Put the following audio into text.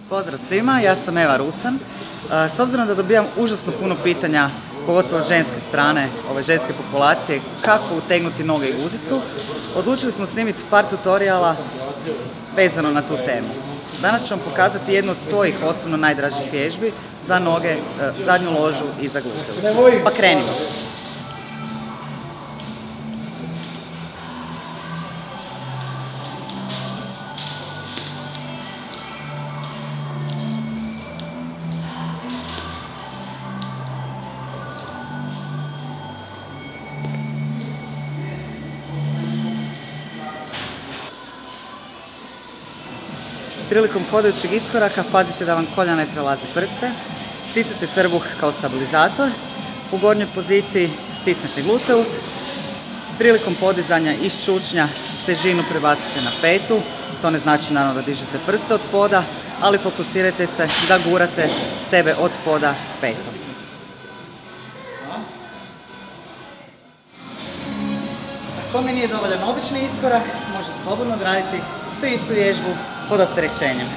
Pozdrav svima, ja sam Eva Rusan. S obzirom da dobijam užasno puno pitanja, pogotovo od ženske strane, ove ženske populacije, kako utegnuti noge i guzicu, odlučili smo snimiti par tutoriala vezano na tu temu. Danas ću vam pokazati jednu od svojih osobno najdražih vježbi za noge, zadnju ložu i za gluteus. Pa krenimo! Prilikom hodajućeg iskoraka pazite da vam kolja ne prelazi prste, stisnite trbuh kao stabilizator, u gornjoj poziciji stisnete gluteus, prilikom podizanja iz čučnja težinu prebacite na petu, to ne znači naravno da dižete prste od poda, ali fokusirajte se da gurate sebe od poda petom. Ako mi nije dovoljan obični iskorak, može slobodno odraditi tu istu vježbu pod opterećenjem.